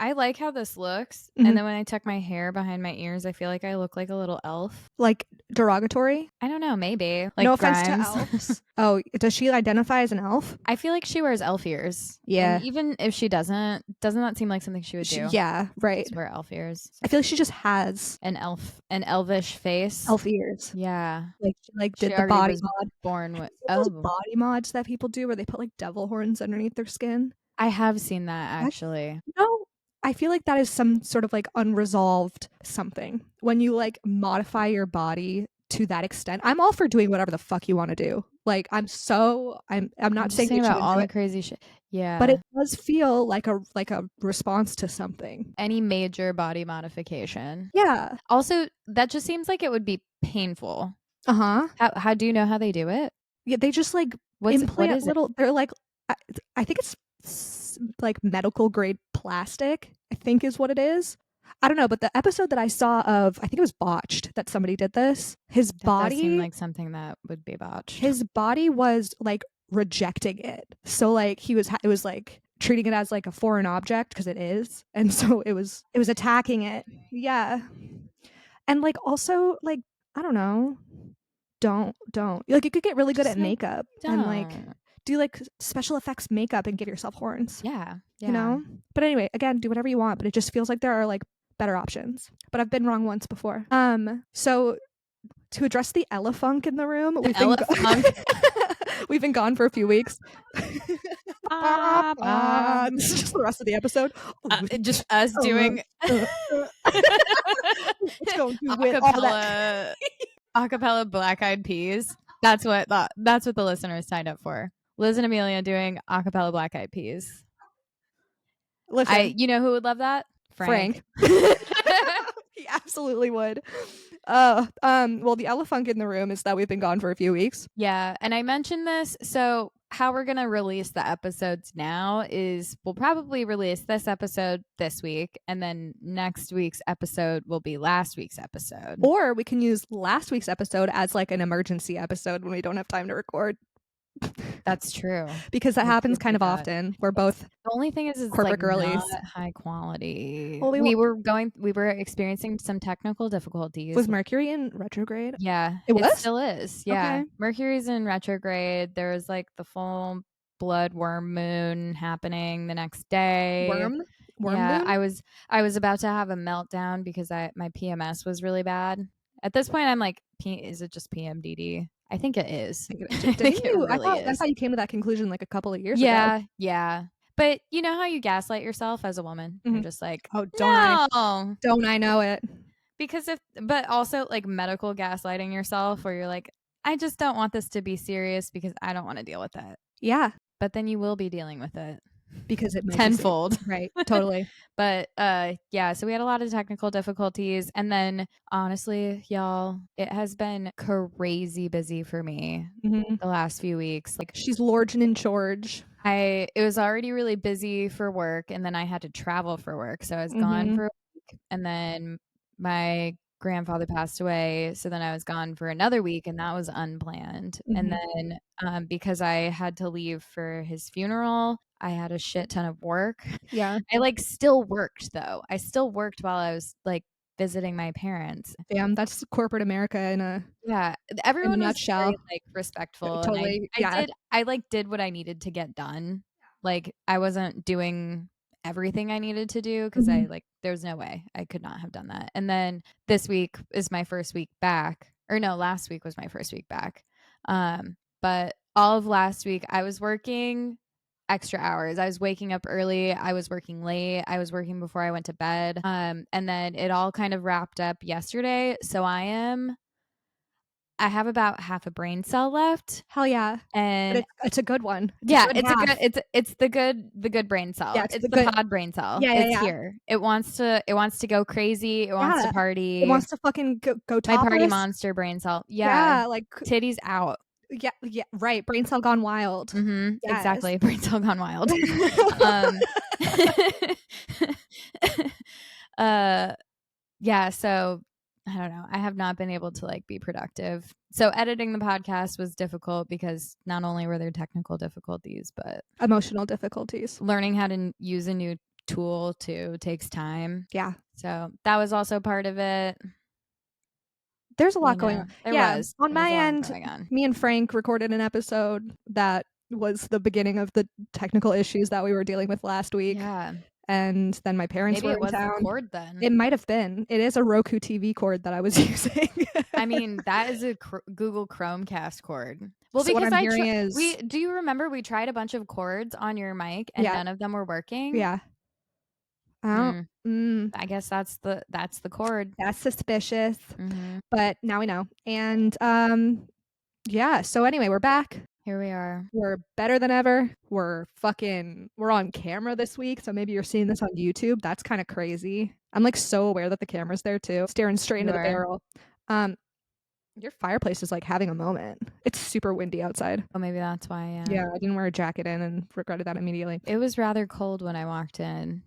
I like how this looks. Mhm. And then when I tuck my hair behind my ears, I feel like I look like a little elf. Like derogatory? I don't know, maybe. Like No offense to Grimes. elves. Oh, does she identify as an elf? I feel like she wears elf ears. Yeah. And even if she doesn't that seem like something she would do? Yeah, right. Just wear elf ears. I feel like she just has An elvish face. elf ears. Yeah. Like She did the already body was mod. born with Those body mods that people do where they put like devil horns underneath their skin. I have seen that actually. I feel like that is some sort of like unresolved something. When you like modify your body to that extent, I'm all for doing whatever the fuck you want to do. Like I'm not saying you about shouldn't all do the it, crazy shit. Yeah. but it does feel like a response to something. Any major body modification. Yeah. Also, that just seems like it would be painful. Uh-huh. How do you know how they do it? Yeah, they just like what implant is little they're like I think it's like medical grade plastic, I think is what it is. I don't know, but the episode that I saw of, I think it was Botched, that somebody did this. His body does seem like something that would be botched. His body was like rejecting it. So like it was like treating it as like a foreign object because it is. And so it was attacking it. Yeah. And like also like I don't know. Don't. Like you could get really good Just, at makeup and like don't. do like special effects makeup and give yourself horns. Yeah. You know? But anyway, again, do whatever you want, but it just feels like there are like better options. But I've been wrong once before. So to address the elefunk in the room, we've been gone for a few weeks. This is just the rest of the episode. Just us doing acapella Black Eyed Peas. That's what the listeners signed up for. Liz and Amelia doing acapella Black Eyed Peas. Listen, you know who would love that? Frank. He absolutely would. Well, the elefunk in the room is that we've been gone for a few weeks. Yeah, and I mentioned this. So how we're gonna release the episodes now is we'll probably release this episode this week, and then next week's episode will be last week's episode. Or we can use last week's episode as like an emergency episode when we don't have time to record. That's true. Because that happens kind of often. We're both the only thing is corporate like girlies. Not high quality. Well, we were experiencing some technical difficulties. Was Mercury in retrograde? Yeah, it still is. Yeah, okay. Mercury's in retrograde. There was like the full blood worm moon happening the next day. Worm yeah, moon? I was about to have a meltdown because my PMS was really bad. At this point, I'm like, is it just PMDD? I think it is. I thought you came to that conclusion like a couple of years ago. Yeah. But you know how you gaslight yourself as a woman? Mm-hmm. You're just like, oh, don't I know it? Because but also like medical gaslighting yourself where you're like, I just don't want this to be serious because I don't want to deal with it. Yeah. But then you will be dealing with it. Because it might tenfold. Right. Totally. But yeah, so we had a lot of technical difficulties. And then honestly, y'all, it has been crazy busy for me the last few weeks. Like she's lordging in George. It was already really busy for work, and then I had to travel for work. So I was gone for a week, and then my grandfather passed away, so then I was gone for another week, and that was unplanned. And then because I had to leave for his funeral, I had a shit ton of work. Yeah. I like still worked though. I still worked while I was like visiting my parents. Damn, that's corporate America everyone was nutshell. very like respectful. Totally. I did what I needed to get done. Like I wasn't doing everything I needed to do because there's no way I could not have done that. And then this week is my first week back, or no, last week was my first week back. But all of last week I was working extra hours. I was waking up early. I was working late. I was working before I went to bed. And then it all kind of wrapped up yesterday. So I have about half a brain cell left. Hell yeah. And it's a good one. It's the good brain cell. Yeah, it's the pod brain cell. It's here. It wants to go crazy. It wants to party. It wants to fucking go topless. My party monster brain cell. Yeah. Like titties out. Yeah, right. Brain cell gone wild. Mm-hmm. Yes. Exactly. Brain cell gone wild. Yeah, so I don't know. I have not been able to like be productive. So editing the podcast was difficult because not only were there technical difficulties, but emotional difficulties. Learning how to use a new tool too. Takes time. Yeah. So that was also part of it. There's a lot going on. There Yeah, was. on There was my a lot end, going on. me and Frank recorded an episode that was the beginning of the technical issues that we were dealing with last week. Yeah. And then my parents Maybe were it in was the town. cord then. It might have been. It is a Roku TV cord that I was using. I mean, that is a Google Chromecast cord. Well, So what because I'm hearing is do you remember we tried a bunch of cords on your mic and yeah, none of them were working? yeah. I don't Mm, mm, I guess that's the cord. that's suspicious, Mhm. but now we know. And, yeah, so anyway, we're back. Here we are. We're better than ever. We're on camera this week, so maybe you're seeing this on YouTube. That's kinda crazy. I'm, like, so aware that the camera's there too, staring straight You into the are. barrel. Um, your fireplace is, like, having a moment. It's super windy outside. Oh, maybe that's why, yeah. Yeah, I didn't wear a jacket in and regretted that immediately. It was rather cold when I walked in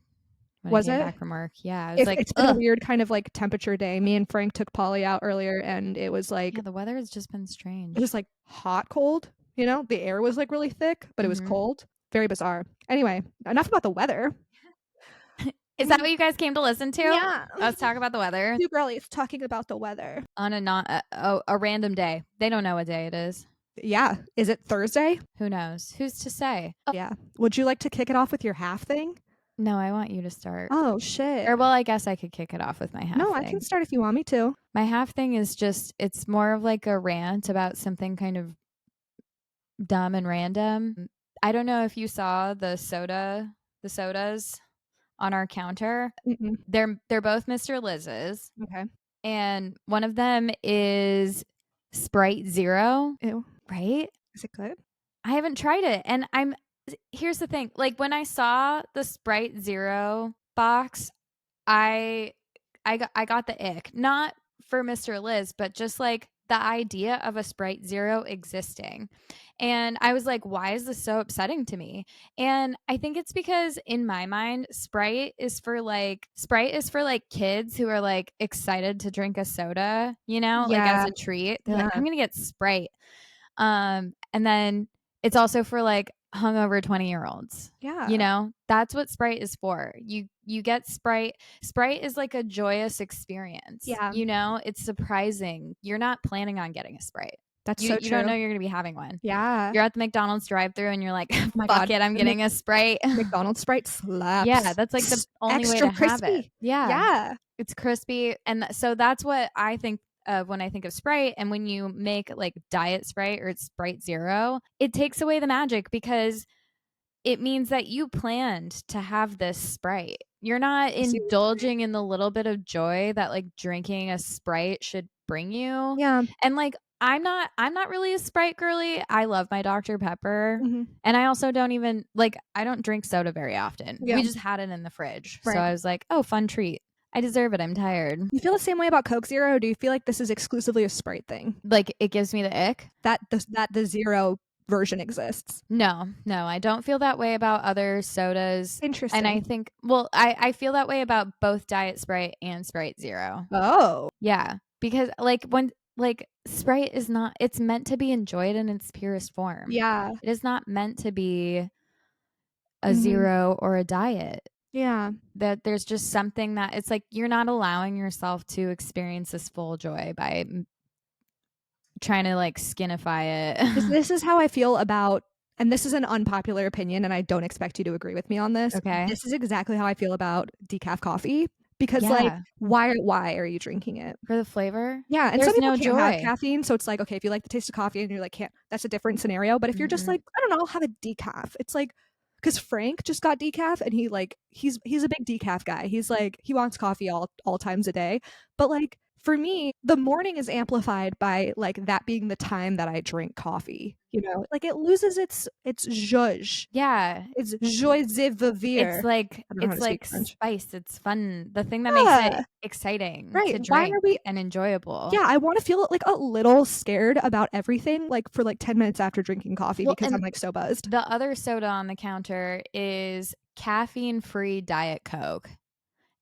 when I Was came it? back from work. Yeah, I was like, It's been a "Ugh." weird kind of, like, temperature day. Me and Frank took Polly out earlier, and Yeah, the weather has just been it strange. was, like, hot cold, you know? The air was, like, really thick, but it was Mhm. cold. Very bizarre. Anyway, enough about the weather. Is that what you guys came to listen to? Yeah. Us talk about the weather 2 girlies talking about the weather. on a not a random day. They don't know what day it is. Yeah. Is it Thursday? Who knows? Who's to say? Yeah. Would you like to kick it off with your half thing? No, I want you to start. Oh, shit. Or well, I guess I could kick it off with my half No, I can thing. start if you want me to. My half thing is just it's more of like a rant about something kind of dumb and random. I don't know if you saw the sodas on our counter. Mm-mm. They're both Mr. Liz's, Okay. and one of them is Sprite Zero, Ew. right? Is it good? I haven't tried it, and here's the thing, like, when I saw the Sprite Zero box, I I got the ick. Not for Mr. Liz, but just, like, the idea of a Sprite Zero existing, and I was like, "Why is this so upsetting to me?" And I think it's because in my mind, Sprite is for, like, kids who are, like, excited to drink a soda, you know, like, as Yeah. a treat. They're like, Yeah. "I'm gonna get Sprite." And then it's also for like hungover 20-year-olds. Yeah. You know, that's what Sprite is for. You get Sprite. Sprite is like a joyous experience. Yeah. You know, it's surprising. You're not planning on getting a Sprite. That's You so you don't know true. you're gonna be having one. Yeah. You're at the McDonald's drive-through and you're like, Oh my fuck god. it, I'm The getting a Sprite. McDonald's Sprite Yeah, slaps. that's like the only way to Extra have it. crispy. Yeah. Yeah. It's crispy, and so that's what I think of when I think of Sprite. And when you make like Diet Sprite or it's Sprite Zero, it takes away the magic because it means that you planned to have this Sprite. You're not I see what you're saying. indulging in the little bit of joy that like drinking a Sprite should bring you. Yeah. And like I'm not really a Sprite girly. I love my Dr. Pepper. Mhm. And I also don't even like I don't drink soda very often. Yeah. We just had it in the fridge. So Right. I was like, "Oh, fun treat. I deserve it. I'm tired." You feel the same way about Coke Zero, or do you feel like this is exclusively a Sprite thing? Like it gives me the ick. That the zero version exists. No, I don't feel that way about other sodas. And I Interesting. think, well, I feel that way about both Diet Sprite and Sprite Zero. Oh. Yeah. Because like Sprite is not, it's meant to be enjoyed in its purest form. Yeah. It is not meant to be a Mhm. zero or a diet. Yeah. That there's just something that it's like you're not allowing yourself to experience this full joy by trying to like skinify it. This is how I feel about, and this is an unpopular opinion, and I don't expect you to agree with me on this. Okay. This is exactly how I feel about decaf coffee because, like, Yeah. why are you drinking it? For the flavor? Yeah, and There's some people no can't have joy. caffeine, so it's like, okay, if you like the taste of coffee and you're like, can't, that's a different scenario. But if you're just Mhm. like, I don't know, I'll have a decaf. It's like, because Frank just got decaf, and he's a big decaf guy. He's like, he wants coffee all times a day. But like for me, the morning is amplified by like that being the time that I drink coffee. You know, like it loses its zhuzh. Yeah. It's joie de vivre. I don't know how It's to speak like French. spice, it's fun. The thing that makes it Yeah, exciting right. to Why are drink we and enjoyable. Yeah, I wanna feel, like, a little scared about everything, like, for, like, 10 minutes after drinking coffee Well, because I'm, and like, so buzzed. the other soda on the counter is caffeine-free Diet Coke.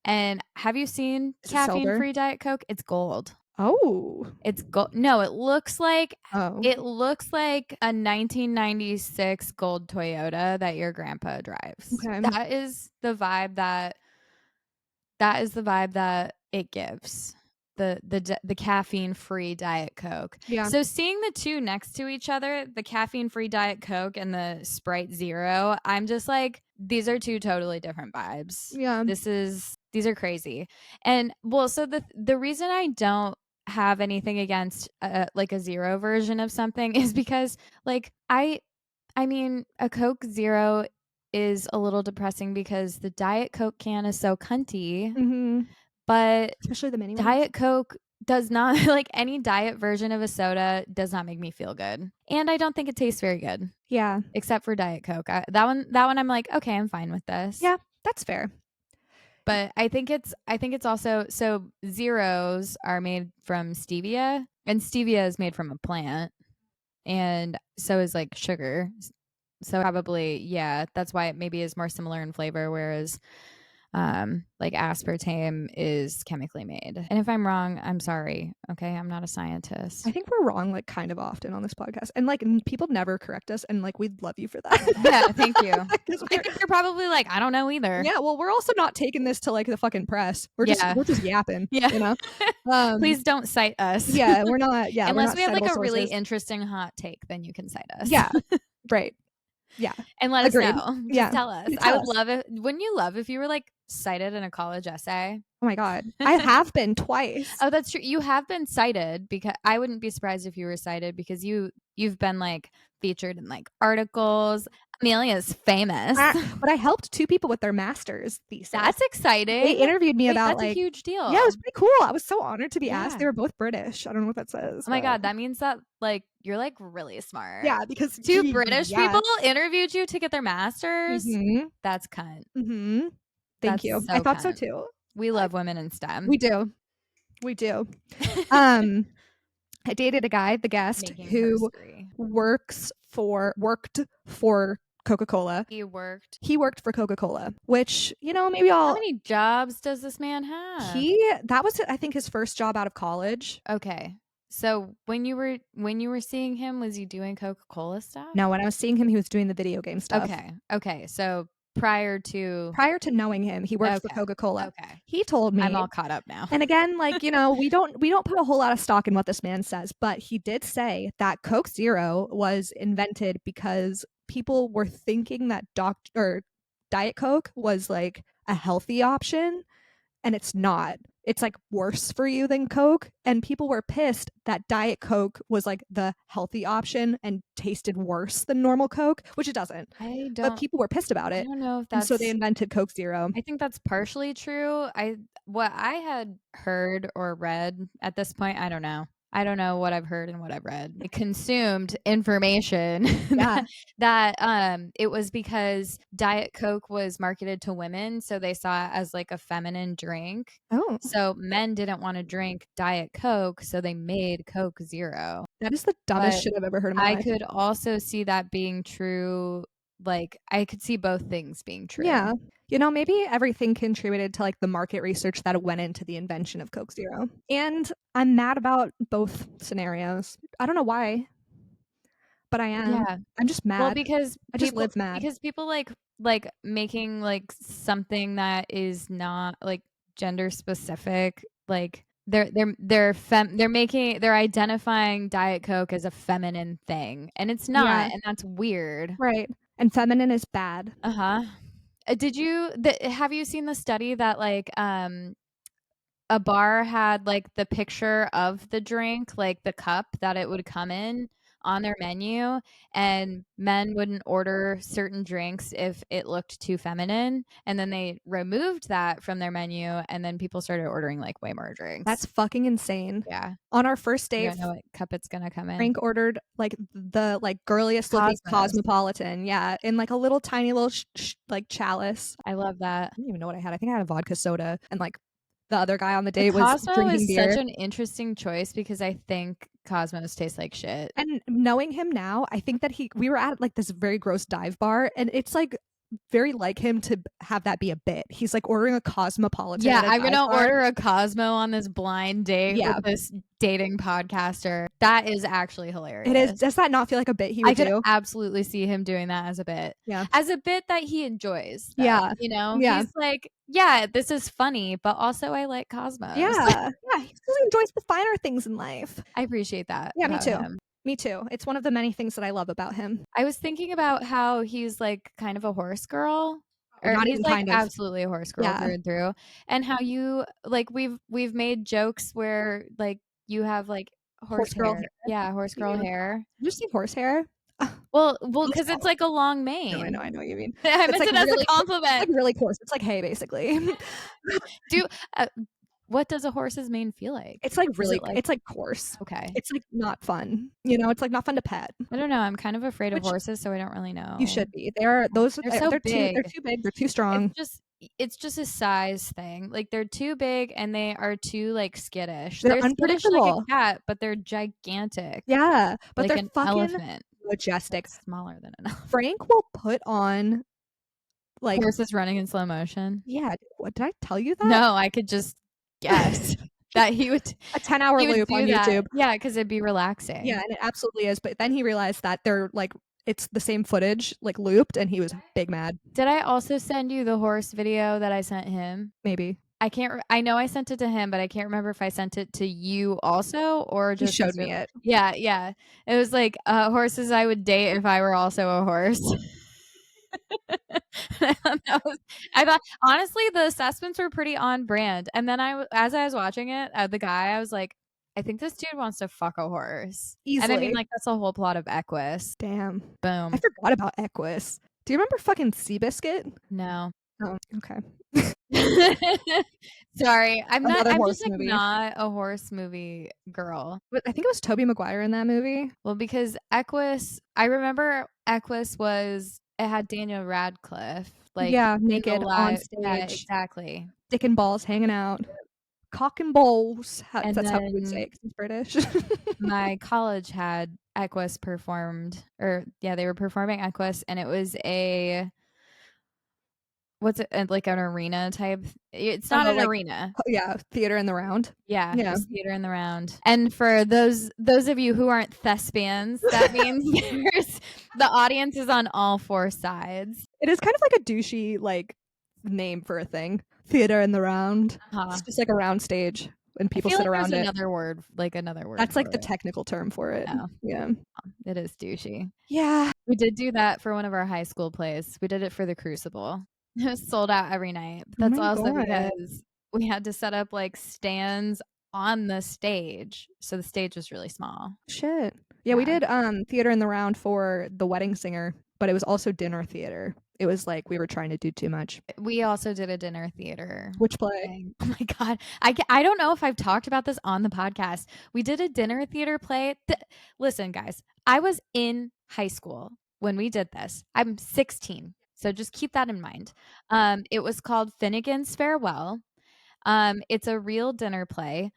And have you seen Is it silver? caffeine-free Diet Coke? It's gold. Oh. It's gold. No, it looks like Oh. a 1996 gold Toyota that your grandpa drives. Okay. That is the vibe that it gives. The caffeine free Diet Coke. Yeah. So seeing the two next to each other, the caffeine free Diet Coke and the Sprite Zero, I'm just like, these are two totally different vibes. Yeah. These are crazy. And well, so the reason I don't have anything against like a zero version of something is because like I mean, a Coke Zero is a little depressing because the Diet Coke can is so cunty, Mm-hmm. but Especially the mini ones. Diet Coke does not like any diet version of a soda does not make me feel good. And I don't think it tastes very good, Yeah. except for Diet Coke. That one I'm like, okay, I'm fine with this. Yeah, that's fair. But I think it's also so zeros are made from stevia and stevia is made from a plant and so is like sugar. So probably, yeah, that's why it maybe is more similar in flavor, whereas like aspartame is chemically made. And if I'm wrong, I'm sorry. Okay, I'm not a scientist. I think we're wrong like kind of often on this podcast. And like people never correct us and like we'd love you for that. Yeah, thank you. 'Cause I think you're probably like, I don't know either. yeah, well, we're also not taking this to like the fucking press. We're just yapping. Yeah. You know? Please don't cite us. Yeah, we're not. Yeah, unless we have like a sources. really interesting hot take, then you can cite us. Yeah, right. Yeah, and let Agreed. us know. Just tell us. Tell I would us. love it. Wouldn't you love if you were like cited in a college essay? Oh my god, I have been twice. Oh, that's true. You have been cited because I wouldn't be surprised if you were cited because you've been like featured in like articles. Amelia's famous. But I helped two people with their master's thesis. That's exciting. They interviewed me about that's like a huge deal. Yeah, it was pretty cool. I was so honored to be asked. Yeah. They were both British. I don't know what that says. Oh my god, that means that like you're like really smart. Yeah, because two British people interviewed you to get their masters. Mm-hmm. That's cunt. Mm-hmm. Thank you. So I thought so cunt. too. We love women in STEM. We do. I dated a guy, the guest, who worked for Coca-Cola. He worked for Coca-Cola, which, you know, maybe How many jobs does this man have? That was, I think, his first job out of college. Okay. So when you were seeing him, was he doing Coca-Cola stuff? No, when I was seeing him, he was doing the video game stuff. Okay. So prior to knowing him, he worked for Coca-Cola. Okay. He told me. I'm all caught up now. And again, like, you know, we don't put a whole lot of stock in what this man says, but he did say that Coke Zero was invented because people were thinking that Diet Coke was like a healthy option, and it's not. It's like worse for you than Coke, and people were pissed that Diet Coke was like the healthy option and tasted worse than normal Coke, which it doesn't. But people were pissed about it. I don't know if that's, and so they invented Coke Zero. I think that's partially true. What I had heard or read at this point, I don't know. I don't know what I've heard and what I've read. I consumed information that it was because Diet Coke was marketed to women, so they saw it as like a feminine drink. Oh. So men didn't want to drink Diet Coke, so they made Coke Zero. That is the dumbest shit I've ever heard in my life. I could also see that being true. Like, I could see both things being true. Yeah. You know, maybe everything contributed to like the market research that went into the invention of Coke Zero. And I'm mad about both scenarios. I don't know why, but I am. Yeah. I'm just mad. Well, because I just live mad. Because people like making like something that is not like gender specific, like they're identifying Diet Coke as a feminine thing, and it's not, and that's weird. Right. And feminine is bad. Uh-huh. Have you seen the study that like a bar had like the picture of the drink, like the cup that it would come in on their menu, and men wouldn't order certain drinks if it looked too feminine, and then they removed that from their menu, and then people started ordering like way more drinks. That's fucking insane. Yeah. On our first date, you don't know what cup it's gonna come in. Frank ordered like the like girliest looking Cosmopolitan, in like a little tiny little like chalice. I love that. I don't even know what I had. I think I had a vodka soda, and like the other guy on the date was drinking beer. Cosmo is such an interesting choice because I think Cosmos tastes like shit. And knowing him now, I think that we were at like this very gross dive bar, and it's like very like him to have that be a bit. He's like ordering a Cosmopolitan Yeah, at a I'm dive gonna bar. order a Cosmo on this blind date with Yeah, this dating podcaster. That is actually it is. hilarious. Does that not feel like a bit he I would could do? absolutely see him doing that as a bit. Yeah. As a bit that he enjoys though, Yeah. you know? Yeah. He's like, "Yeah, this is funny, but also I like Cosmos." Yeah. Yeah, he really enjoys the finer things in life. I appreciate that Yeah, me about too. him. Me too. It's one of the many things that I love about him. I was thinking about how he's, like, kind of a horse girl, or Not he's, even like, kind of. absolutely a horse girl Yeah. through and through, and how you like, we've made jokes where, like, you have, like, horse Horse girl hair. hair. Yeah, horse girl Yeah. hair. Did you say horsehair? Well, Those 'cause it's follow. like a long No, I mane. know what you mean. I It's meant like it as a it's like compliment. really coarse. It's like hay, basically. Do uh, what does a horse's mane feel like? It's like Is really it like it's like coarse. okay. It's like not fun. You know, it's like not fun to pet, I don't know, I'm kind of afraid of which horses, so I don't really you know. should be. They are those They're so they're big. too big, they're too It's strong. just it's just a size thing. Like, they're too big and they are too, like, skittish. They're They're skittish like a unpredictable. cat, but they're gigantic, Yeah, but like they're an fucking elephant majestic. that's smaller than an elephant. Frank will put on, like Horses running in slow motion. yeah, what did I tell you that? No, I could just guess that A 10-hour he would loop on do that. YouTube. Yeah, 'cause it'd be Yeah, relaxing. and it absolutely is, but then he realized that they're, like it's the same footage, like, looped, and he was big mad. Did I also send you the horse video that I sent him? Maybe. I can't re I know I sent it to him, but I can't remember if I sent it to you also or He just showed me necessarily it. yeah, yeah. It was like, horses I would date if I were also a horse. That was I thought honestly, the assessments were pretty on brand, and then as I was watching it, the guy, I was like, "I think this dude wants to fuck a horse." And I mean, Easily. like, that's the whole plot of Equus. Damn. I Boom. forgot about Equus. Do you remember fucking Seabiscuit? No. Oh, okay. Sorry, Another I'm just, horse like, movie. not a horse movie girl. But I think it was Tobey Maguire in that movie. Well, because Equus I remember Equus was it had Daniel Radcliffe, like, Yeah, in the naked on live yeah, stage, exactly. dick and balls hanging out. Cock and balls. And That's how he would say then it 'cause he's British. my college had Equus performed or yeah, they were performing Equus, and it was a what's it like an arena type it's not Oh, an like arena. yeah, theater in the round. Yeah, Yeah. just theater in the round. And for those of you who aren't thespians, that means the audience is on all 4 sides. It is kind of like a douchey, like, name for a thing. Theater in the round. Uh-huh. It's just like a round stage and I people feel sit like there's around it. another word That's for like the it. technical term for it. No, Yeah. it is douchey. Yeah. We did do that for one of our high school plays. We did it for the Crucible. It was sold out every night. But Oh that's my also god. because we had to set up, like, stands on the stage, so the stage was really small. Shit. Yeah, we Yeah. did theater in the round for The Wedding Singer, but it was also dinner theater. It was like we were trying to do too much. We also did a dinner theater Which play? thing. Oh my god. I don't know if I've talked about this on the podcast. We did a dinner theater play. Listen, guys, I was in high school when we did this. I'm 16, so just keep that in mind. It was called Finnegan's Farewell. It's a real dinner play.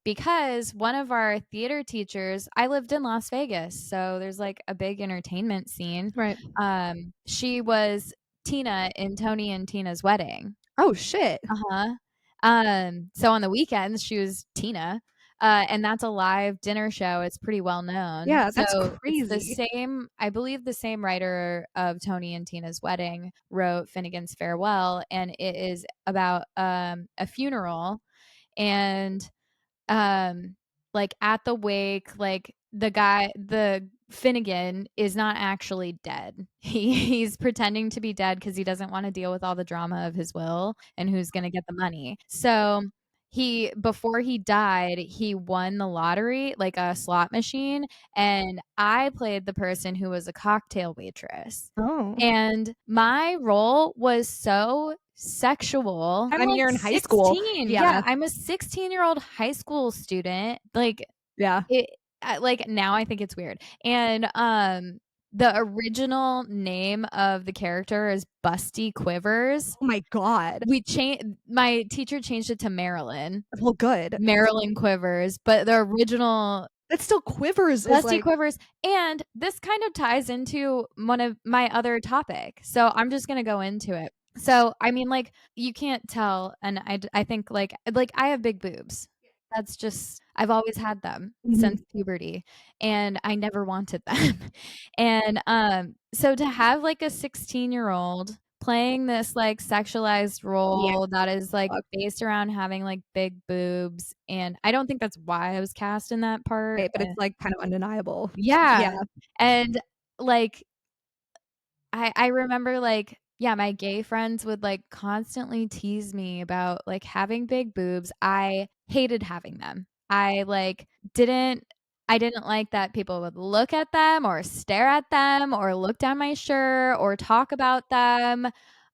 Because one of our theater teachers, I lived in Las Vegas, so there's like a big entertainment scene. Right. She was Tina in Tony and Tina's wedding. Oh shit. Uh-huh. So on the weekends, she was Tina, and that's a live dinner show. It's pretty well known. Yeah, that's So it's the crazy. same, I believe the same writer of Tony and Tina's wedding wrote Finnegan's Farewell, and it is about a funeral and like at the wake, like the Finnegan is not actually dead. He's pretending to be dead because he doesn't want to deal with all the drama of his will and who's going to get the money. So before he died, he won the lottery, like a slot machine, and I played the person who was a cocktail waitress. Oh. And my role was so sexual. I'm I mean, like you're in high school. 16. Yeah. Yeah, I'm a 16-year-old high school student. Like Yeah. it like now I think it's weird. And the original name of the character is Busty Quivers. Oh my god. My teacher changed it to Marilyn. Well, good. Marilyn Quivers, but the original It still quivers is Lusty like quivers, and this kind of ties into one of my other topic, so I'm just gonna go into it. So, I mean, like, you can't tell, and I think, like, I have big boobs. That's just I've always had them mhm. since puberty, and I never wanted them. And, so to have, like, a 16-year-old playing this, like, sexualized Yeah, role that is, like, fuck. based around having, like, big boobs, and I don't think that's why I was cast in that part, Right, but it's, like, kind of undeniable. Yeah, yeah, and, like, I remember, like yeah, my gay friends would, like, constantly tease me about, like, having big boobs. I hated having them. Didn't I didn't like that people would look at them or stare at them or look down my shirt or talk about them.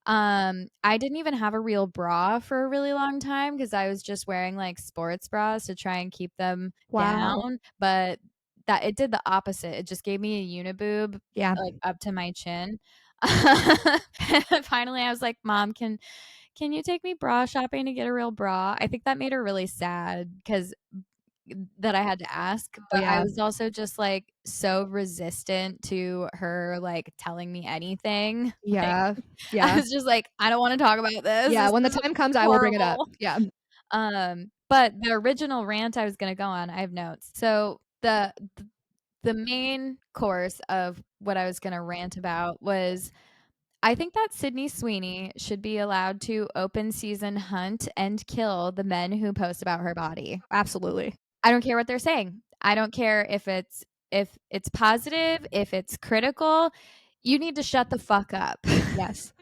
I didn't even have a real bra for a really long time because I was just wearing, like, sports bras to try and keep them wow. down, but that it did the opposite. It just gave me a uniboob, Yeah, like, up to my chin. Finally, I was like, "Mom, can you take me bra shopping to get a real bra?" I think that made her really sad because that I had to ask, oh, but I yeah, was also just, like, so resistant to her, like, telling me anything. Like, yeah, I yeah, was just like, "I don't wanna talk about this. yeah, This when the is time comes, I will bring it up. horrible." Yeah, But the original rant I was gonna go on, I have notes. So the main course of what I was gonna rant about was I think that Sydney Sweeney should be allowed to open season hunt and kill the men who post about her body. absolutely. I don't care what they're saying. I don't care if it's positive, if it's critical. You need to shut the fuck up. Yes.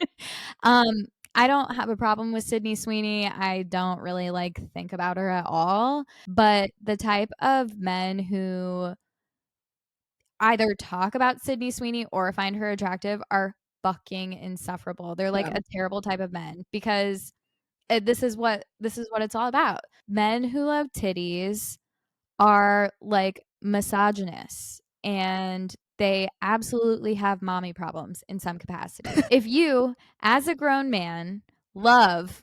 Um, I don't have a problem with Sydney Sweeney. I don't really, like, think about her at all, but the type of men who either talk about Sydney Sweeney or find her attractive are fucking insufferable. They're, like, Yeah, a terrible type of men because, this is what it's all about. Men who love titties are, like, misogynists, and they absolutely have mommy problems in some capacity. If you, as a grown man, love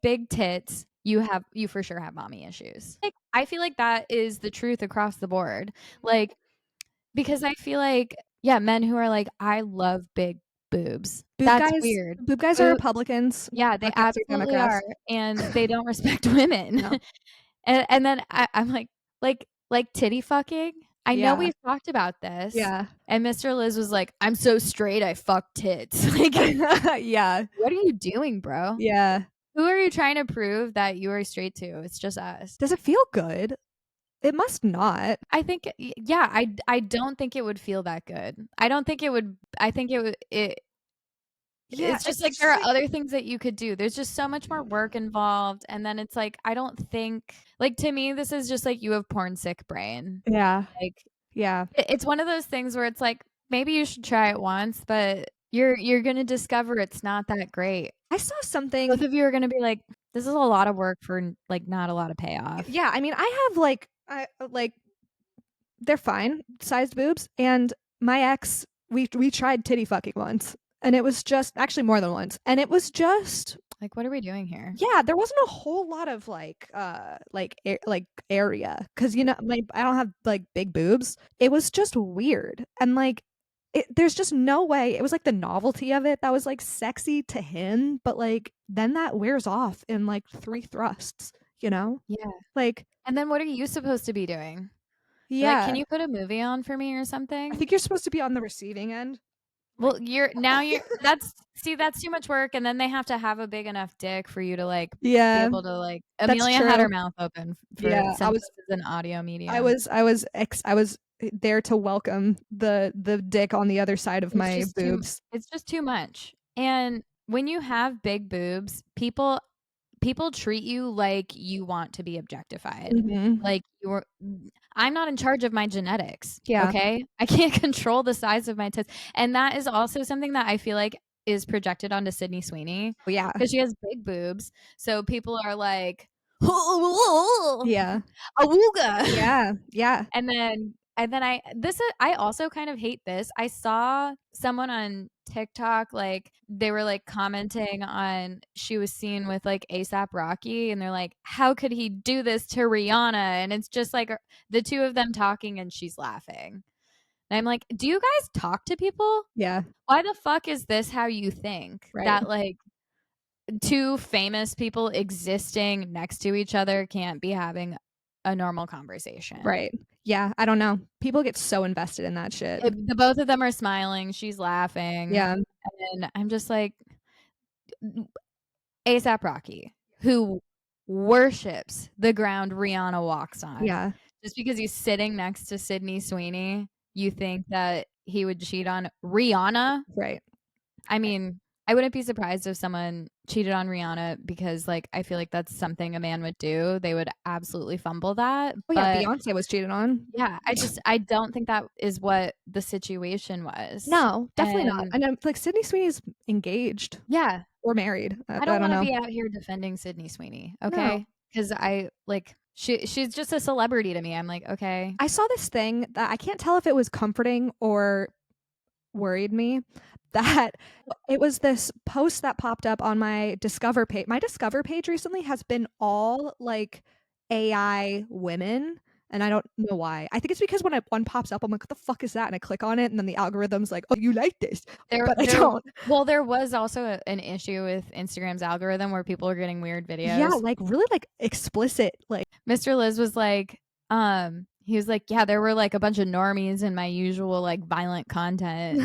big tits, you for sure have mommy issues. Like, I feel like that is the truth across the board. Like, because I feel like yeah, men who are like, "I love big boobs." That's weird. boob guys are Boo Republicans, yeah, they podcast are absolutely are, Democrats. and they don't respect women. No. And then I'm like titty fucking? I know Yeah, we've talked about this, yeah. and Mr. Liz was like, "I'm so straight, I fuck tits." Like, Yeah, what are you doing, bro? yeah. Who are you trying to prove that you are straight to? It's just us. Does it feel good? It must not. I think yeah, I don't think it would feel that good. I don't think it would I think it would Yeah, it's just it's like there just are like other things that you could do. There's just so much more work involved, and then it's like, I don't think like, to me, this is just like you have porn sick brain. yeah, Like, yeah. it's one of those things where it's like, maybe you should try it once, but you're gonna discover it's not that great. I saw Both something of you are gonna be like, "This is a lot of work for, like, not a lot of payoff." yeah, I mean, I have, like like, they're fine sized boobs, and my ex, we tried titty fucking once, and it was just actually more than once, and it was just Like, what are we doing here? yeah, there wasn't a whole lot of, like, area, cause my I don't have, like, big boobs. It was just weird, and, like, there's just no way it was, like, the novelty of it that was, like, sexy to him, but, like, then that wears off in, like, 3 thrusts, you know? Yeah. Like And then what are you supposed to be doing? You're like, "Can yeah, you put a movie on for me or I something?" think you're supposed to be on the receiving end. Like Well, you're that's see, that's too much work, and then they have to have a big enough dick for you to, like, be yeah, able to, like that's Amelia had true. her mouth open for Yeah, since this is an audio I medium. was I was I was there to welcome the dick on the other side of my boobs. It's just too much, and when you have big boobs, people treat you like you want to be objectified. Mhm. Like, I'm not in charge of my genetics, Yeah. okay? I can't control the size of my tits, and that is also something that I feel like is projected onto Sydney Sweeney Oh, yeah. because she has big boobs, so people are like, Yeah. "Awooga." Yeah. Yeah. And then And then I also kind of hate this. I saw someone on TikTok, like, they were, like, commenting on she was seen with, like, ASAP Rocky, and they're like, "How could he do this to Rihanna?" And it's just, like, the 2 of them talking and she's laughing. And I'm like, "Do you guys talk to people? Yeah, Why the fuck is this how you think? right, That, like, 2 famous people existing next to each other can't be having a normal conversation?" right. Yeah, I don't know. People get so invested in that shit. The both of them are smiling, she's laughing, Yeah, and I'm just like, ASAP Rocky, who worships the ground Rihanna walks on. yeah, Just because he's sitting next to Sydney Sweeney, you think that he would cheat on Rihanna? right. I mean, I wouldn't be surprised if someone cheated on Rihanna because, like, I feel like that's something a man would do. They would absolutely fumble that, Oh, yeah, but Beyoncé was cheated on. yeah, I don't think that is what the situation was, No, definitely not, and and, like, Sydney Sweeney's engaged yeah, or married, I I don't don't wanna know. be out here defending Sydney Sweeney, No. okay? Because I like, she's just a celebrity to me. I'm like, "Okay." I saw this thing that I can't tell if it was comforting or worried me, that it was this post that popped up on my Discover page. My Discover page recently has been all, like, AI women, and I don't know why. I think it's because when one pops up, I'm like, "What the fuck is that?" And I click on it, and then the algorithm's like, "Oh, you like this," There but I there don't. well, there was also an issue with Instagram's algorithm where people were getting weird Yeah, videos. like, really, like, explicit, like Mr. Liz was like, he was like, "Yeah, there were, like, a bunch of normies in my usual, like, violent content."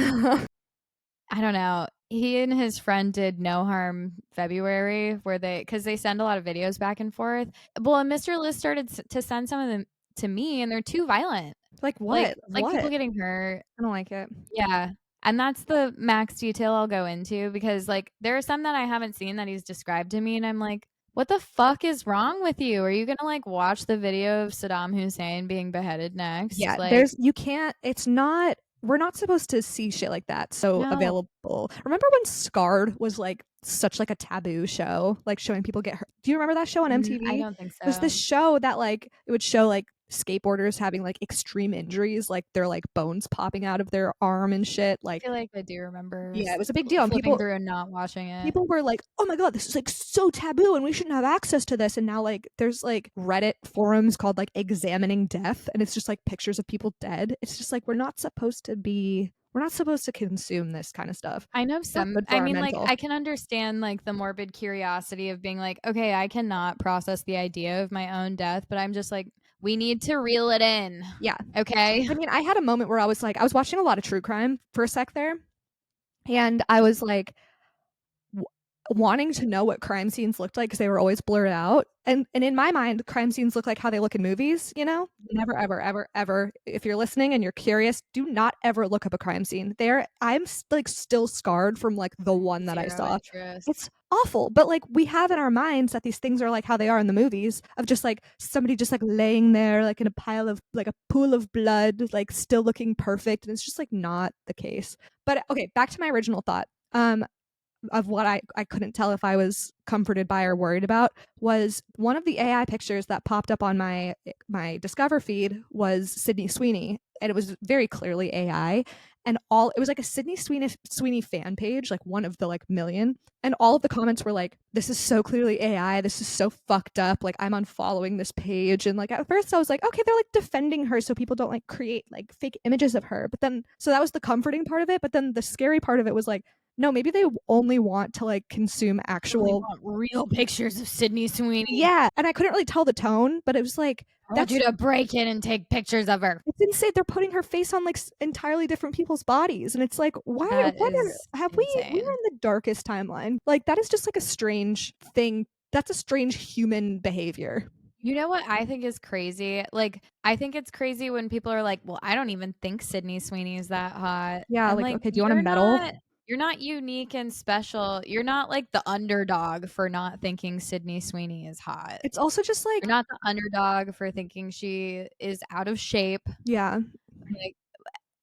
I don't know. He and his friend did No Harm February where because they send a lot of videos back and forth. Well, and Mr. Liz started to send some of them to me, and they're too violent. Like, Like what? like people What? getting hurt. I don't like it. Yeah. And that's the max detail I'll go into because, like, there are some that I haven't seen that he's described to me, and I'm like, "What the fuck is wrong with you? Are you gonna, like, watch the video of Saddam Hussein being beheaded next?" Yeah, Like, there's you can't it's not we're not supposed to see shit like that so no. available. Remember when Scarred was, like, such, like, a taboo show, like, showing people get hurt? Do you remember that show on I MTV? don't think It was this so. show that, like, it would show, like, skateboarders having, like, extreme injuries, like, their, like, bones popping out of their arm and shit, I like feel like I do remember yeah, it was a big deal, and flipping people through and not watching it. people were like, "Oh my god, this is, like, so taboo, and we shouldn't have access to this," and now, like, there's, like, Reddit forums called, like, "Examining Death," and it's just, like, pictures of people dead. It's just, like, we're not supposed to consume this kinda stuff. I know Not some good for I our mean, like, mental. I can understand, like, the morbid curiosity of being like, "Okay, I cannot process the idea of my own death," but I'm just like, "We need to reel it in, Yeah. okay?" I mean, I had a moment where I was watching a lot of true crime for a sec there, and I was like, w- wanting to know what crime scenes looked like because they were always blurred out. And in my mind, crime scenes look like how they look in movies, you know? Never, ever, ever, ever. If you're listening and you're curious, do not ever look up a crime scene. Like still scarred from like the one that I Zero saw. interest. It's awful. But like we have in our minds that these things are like how they are in the movies of just like somebody just like laying there like in a pile of like a pool of blood, like still looking perfect. And it's just like not the case. But okay, back to my original thought. Of what I couldn't tell if I was comforted by or worried about was one of the AI pictures that popped up on my Discover feed was Sydney Sweeney, and it was very clearly AI. And all it was like a Sweeney fan page, like one of the like million, and all of the comments were like, "This is so clearly AI. This is so fucked up. Like I'm unfollowing this page." And like at first I was like, "Okay, they're like defending her so people don't like create like fake images of her." But then so that was the comforting part of it. But then the scary part of it was like no, maybe they only want to, like, consume I only actual want real pictures of Sydney Sweeney. yeah, and I couldn't really tell the tone, but it was like, I want that's you to break in and take pictures of her. it's insane, they're putting her face on, like, entirely different people's bodies, and it's like, That what are is have we're insane. in the darkest timeline. Like, that is just, like, a strange thing that's a strange human behavior. You know what I think is crazy? Like, I think it's crazy when people are like, "Well, I don't even think Sydney Sweeney is that hot." Yeah, I'm like, like, "Okay, do you want a medal?" you're not unique and special. You're not like the underdog for not thinking Sydney Sweeney is hot. It's also just You're like not the underdog for thinking she is out of shape. yeah, Like,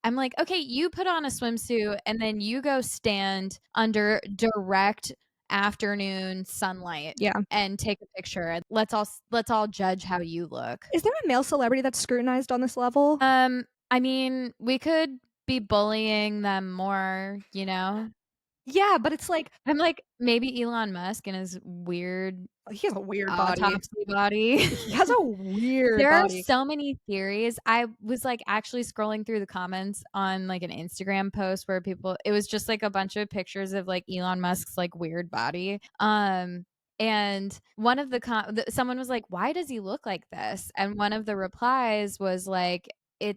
I'm like, "Okay, you put on a swimsuit and then you go stand under direct afternoon sunlight yeah. and take a picture. Let's all judge how you look." Is there a male celebrity that's scrutinized on this level? I mean, we could be bullying them more, you know? Yeah, but it's like I'm like, maybe Elon Musk and his weird he has a weird body. autopsy body. He has a weird There are body. so many theories. I was, like, actually scrolling through the comments on, like, an Instagram post where people it was just, like, a bunch of pictures of, like, Elon Musk's, like, weird body. And one of someone was like, "Why does he look like this?" And one of the replies was like,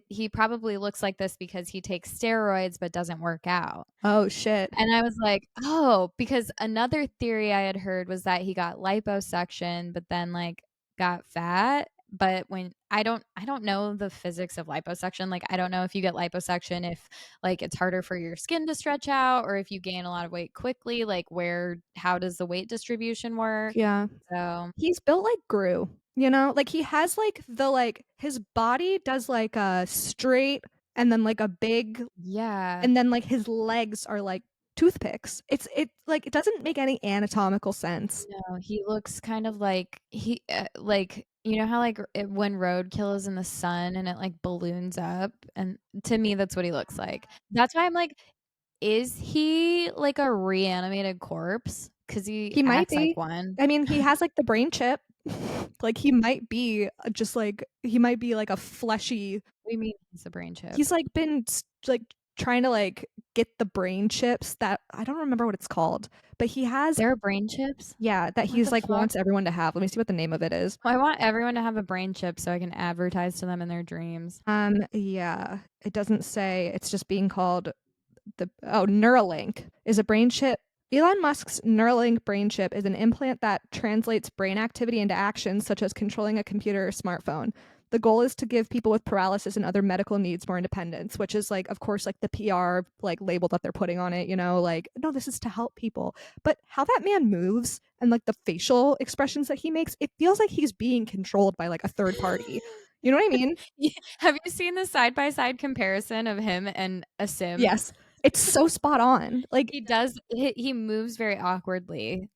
he probably looks like this because he takes steroids but doesn't work out." Oh, shit. And I was like, "Oh," because another theory I had heard was that he got liposuction, but then, like, got fat, but when I don't know the physics of liposuction, like, I don't know if you get liposuction if, like, it's harder for your skin to stretch out or if you gain a lot of weight quickly, like, how does the weight distribution work? Yeah. So He's built like Gru, you know? Like, he has, his body does, like, a straight and then, like, a big yeah. and then, like, his legs are like toothpicks. Like, it doesn't make any anatomical sense. No, he looks kind of like like, you know how, like, when roadkill is in the sun and it, like, balloons up? And to me, that's what he looks like. That's why I'm like, is he, like, a reanimated corpse? Because he He might acts like be. one. I mean, he has, like, the brain chip. Like, he might be, just, like he might be, like, a fleshy What do you mean he's a brain chip? he's, like, been trying to, like, get the brain chips that I don't remember what it's called, but he has There are brain chips? yeah, that What he's, the like, fuck? wants everyone to have. Let me see what the name of it is. I want everyone to have a brain chip so I can advertise to them in their dreams. Yeah, it doesn't say, it's just being called Neuralink is a brain chip. Elon Musk's Neuralink brain chip is an implant that translates brain activity into actions such as controlling a computer or smartphone. The goal is to give people with paralysis and other medical needs more independence, which is like, of course, like the PR like label that they're putting on it, you know, like, no, this is to help people. But how that man moves and like the facial expressions that he makes, it feels like he's being controlled by like a third party. You know what I mean? Yeah, have you seen the side by side comparison of him and a sim? Yes. It's so spot on. Like He moves very awkwardly,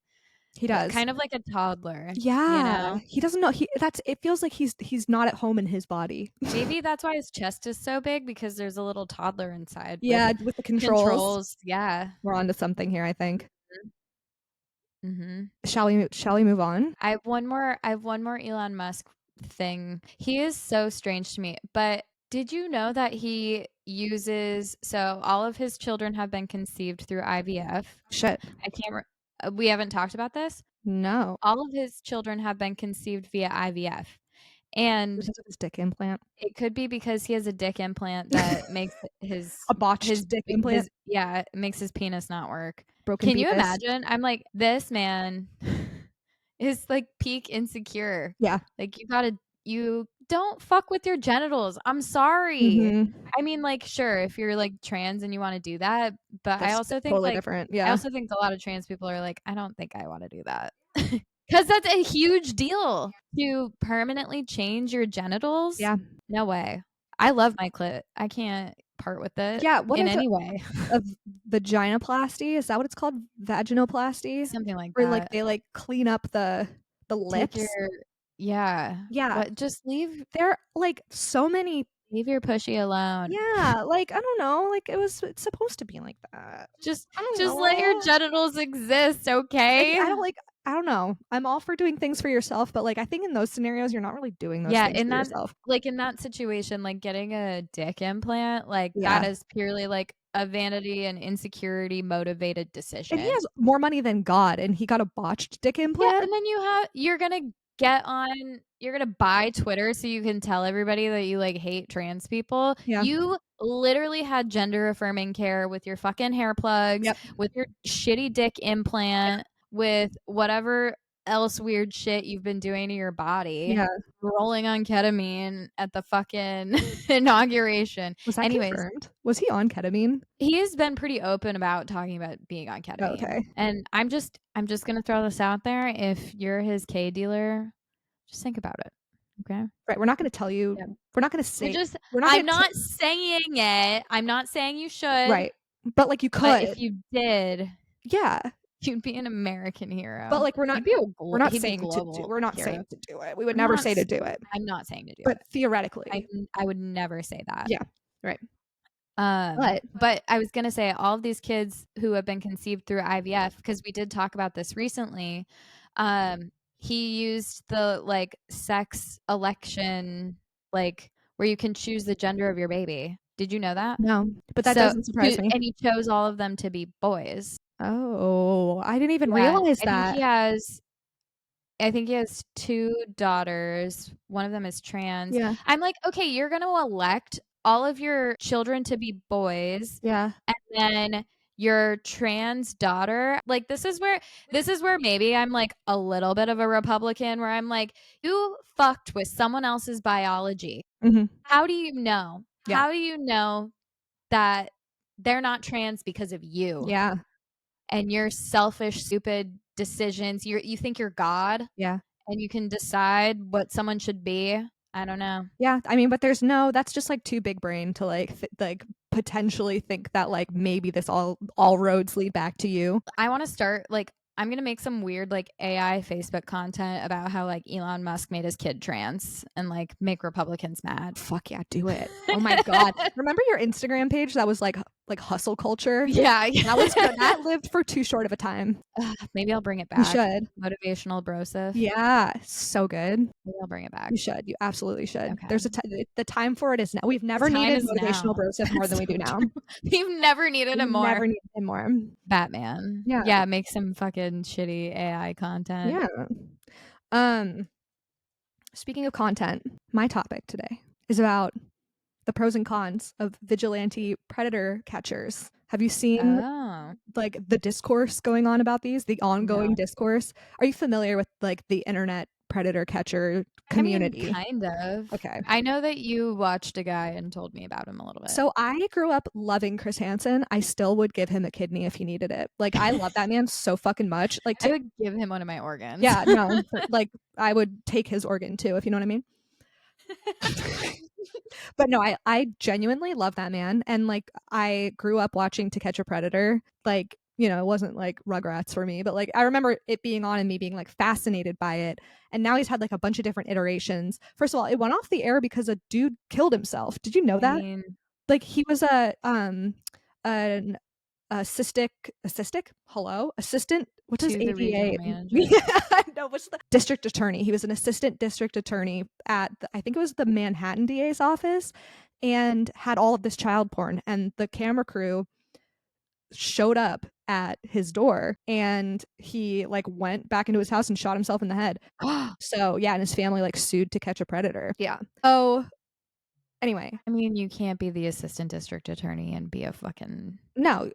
he does. kind of like a toddler, you Yeah, know? he doesn't know it feels like he's not at home in his body. Maybe that's why his chest is so big because there's a little toddler inside with Yeah, with the controls. controls. Yeah. We're onto something here, I think. Mhm. Shall we move on? I have one more Elon Musk thing. He is so strange to me, but did you know that all of his children have been conceived through IVF? Shit. I can't re We haven't talked about this? No. All of his children have been conceived via IVF, and Because of his dick implant. it could be because he has a dick implant that makes A botched dick implant, it makes his penis not work. broken Can you penis. imagine? I'm like, this man is, like, peak insecure. Yeah. Like, you don't fuck with your genitals. I'm sorry. Mhm. I mean, like, sure, if you're, like, trans and you wanna do that, but That's totally different. I Yeah. also think a lot of trans people are like, "I don't think I wanna do that." 'Cause that's a huge deal to permanently change your genitals. Yeah. No way. I love my clit. I can't part with it Yeah, what in is any way. a vaginoplasty? Is that what it's called? Vaginoplasty? Something like Where, like, that. they, like, clean up the Take your lips? Yeah. Yeah. What just There are, like, so many leave your pushy alone. yeah, like, I don't know, like, it's supposed to be like that. Just I don't just let your know. genitals exist, Like, okay? I don't know. I'm all for doing things for yourself, but, like, I think in those scenarios, you're not really doing those Yeah, things for yourself. in that situation, like, getting a dick implant, like, that Yeah. is purely, like, a vanity and insecurity motivated And he decision. has more money than God, and he got a botched dick Yeah, implant? and then you're gonna buy Twitter so you can tell everybody that you, like, hate trans people. Yeah. You literally had gender affirming care with your fucking hair plugs, Yep. with your shitty dick implant, with whatever else weird shit you've been doing to your body, Yeah. rolling on ketamine at the fucking inauguration. Was that Anyways, confirmed? Was he on ketamine? he has been pretty open about talking about being on Oh, ketamine, okay. and I'm just gonna throw this out there. If you're his K dealer, just think about it, okay? Right, we're not gonna tell you Yeah. we're not gonna say we're not I'm gonna t not saying it. I'm not saying you should, right, but, like, you but if could. you did, Yeah, you'd be an American but, hero. like, He'd be a global we're not hero. saying to do it. We would I'm never not say to s do it, I'm not saying to do but it. theoretically, I would never say that. yeah. Right. But But I was gonna say all of these kids who have been conceived through IVF, because we did talk about this recently, he used the like sex election, like where you can choose the gender of your baby. Did you know that? no, but that So, doesn't surprise me. and he chose all of them to be boys. Oh, I didn't even Yeah, realize that. I think he has 2 daughters. One of them is trans. Yeah. I'm like, "Okay, you're gonna elect all of your children to be boys, Yeah. and then your trans daughter," like, this is where maybe I'm, like, a little bit of a Republican, where I'm like, "You fucked with someone else's biology. Mhm. How do you know? Yeah. How do you know that they're not trans because of you Yeah. and your selfish, stupid decisions? You think you're God Yeah. and you can decide what someone should be? I don't know. Yeah, I mean, but that's just, like, too big brain to, like, potentially think that, like, maybe this all roads lead back to you. I wanna start, like I'm gonna make some weird, like, AI Facebook content about how, like, Elon Musk made his kid trans and, like, make Republicans mad. Fuck yeah, do it. Oh my god. Remember your Instagram page that was, like, hustle culture? Yeah, That was good. yeah. That lived for too short of a time. Maybe I'll bring it You back. should. Motivational brosif. Yeah, so good. Maybe I'll bring it back. You should. You absolutely should. Okay. There's the time for it is now. We've The never time needed is motivational now. brosif more That's than we so do now. true. We've never needed We've it more. never needed it more. Batman. Yeah. Yeah, make some fucking shitty AI content. Yeah. Um, Speaking of content, my topic today is about the pros and cons of vigilante predator catchers. Have you seen Oh, like the discourse going on about these, the ongoing no. discourse? Are you familiar with like the internet predator catcher I mean, community? kind of. Okay. I know that you watched a guy and told me about him a little bit. So I grew up loving Chris Hansen. I still would give him a kidney if he needed it. Like I love that man so fucking much. Like I would give him one of my organs. yeah, no, like I would take his organ too if you know what I mean. But no, I genuinely love that man, and like I grew up watching To Catch a Predator. Like you know, it wasn't like Rugrats for me, but like I remember it being on and me being like fascinated by it. And now he's had like a bunch of different iterations. First of all, it went off the air because a dude killed himself. Did you know I that? mean, Like he was an a cystic hello assistant, what does to the regional ADA manager. no, what's the district attorney? He was an assistant district attorney at I think it was the Manhattan DA's office, and had all of this child porn, and the camera crew showed up at his door, and he like went back into his house and shot himself in the head. So yeah, and his family like sued To Catch a Predator. Yeah. Oh, anyway, I mean, you can't be the assistant district attorney and be a fucking no,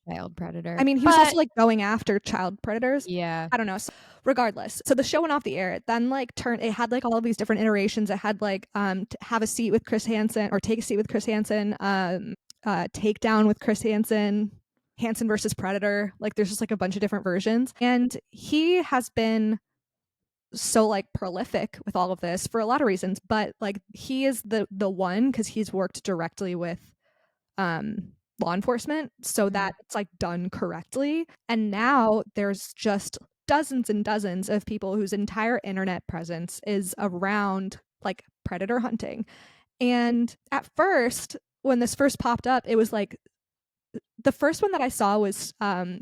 child predator. I mean, he was also But like going after child predators. yeah, I don't know. So, regardless, so the show went off the air. It then like turned. It had like all of these different iterations. It had like have a seat with Chris Hansen or take a seat with Chris Hansen. Takedown with Chris Hansen. Hansen versus Predator. Like there's just like a bunch of different versions, and he has been so like prolific with all of this for a lot of reasons. But like he is the one because he's worked directly with law enforcement so that it's like done correctly. And now there's just dozens and dozens of people whose entire internet presence is around like predator hunting. And at first, when this first popped up, it was like the first one that I saw was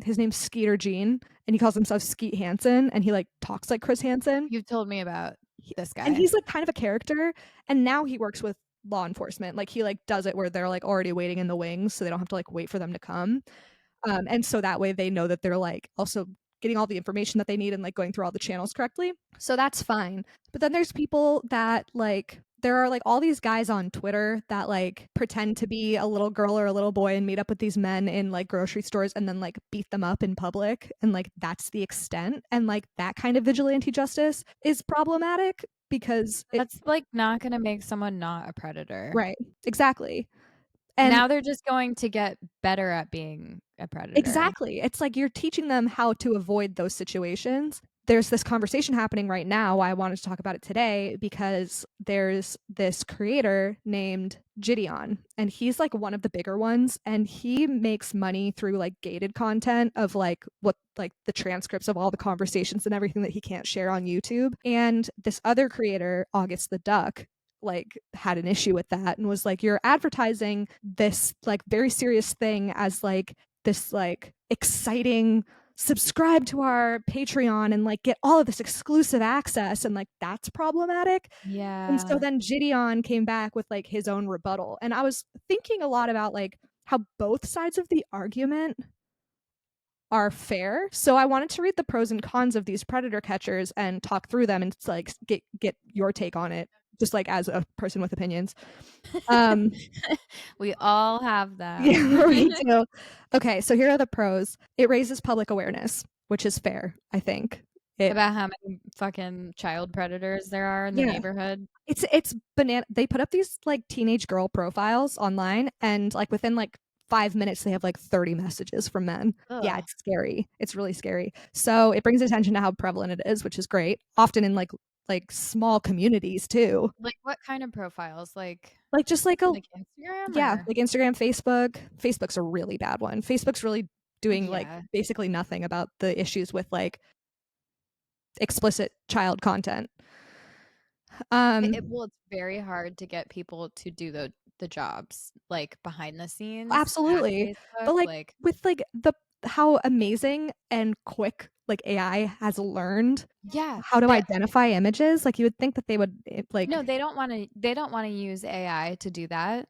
his name's Skeeter Gene, and he calls himself Skeet Hansen, and he like talks like Chris Hansen. you've told me about this And guy. he's like kind of a character, and now he works with law enforcement. Like he like does it where they're like already waiting in the wings, so they don't have to like wait for them to come. And so that way they know that they're like also getting all the information that they need and like going through all the channels correctly. So that's fine. But then there's people that like there are like all these guys on Twitter that like pretend to be a little girl or a little boy and meet up with these men in like grocery stores and then like beat them up in public, and like that's the extent. And like that kind of vigilante justice is problematic because That's like not going to make someone not a predator. right, exactly. And Now they're just going to get better at being a predator. exactly. It's like you're teaching them how to avoid those situations. There's this conversation happening right now. Why I wanted to talk about it today because there's this creator named Gideon, and he's like one of the bigger ones, and he makes money through like gated content of like what like the transcripts of all the conversations and everything that he can't share on YouTube. And this other creator, August the Duck, like had an issue with that and was like, you're advertising this like very serious thing as like this like exciting subscribe to our Patreon and like get all of this exclusive access, and like that's problematic. And so Yeah. then Gideon came back with like his own rebuttal. And I was thinking a lot about like how both sides of the argument are fair. So I wanted to read the pros and cons of these predator catchers and talk through them and like get your take on it, just like as a person with opinions. Um We all have yeah, them. me too. Okay, so here are the pros. It raises public awareness, which is fair, I think. It About how many fucking child predators there are in the yeah, neighborhood. it's banana. They put up these like teenage girl profiles online, and like within like 5 minutes, they have like 30 messages from men. Yeah, Ugh. it's scary. It's really scary. So it brings attention to how prevalent it is, which is great. Often in like small communities too. Like, what kind of profiles? Like just like a Like Instagram yeah, or like Instagram, Facebook. Facebook's a really bad one. Facebook's really doing like yeah. basically nothing about the issues with like explicit child content. Well, it's very hard to get people to do the jobs, like, behind the scenes at Absolutely. Facebook, But like like with like the how amazing and quick like AI has learned yeah, how to they identify images, like you would think that they would like no, they don't wanna use AI to do that.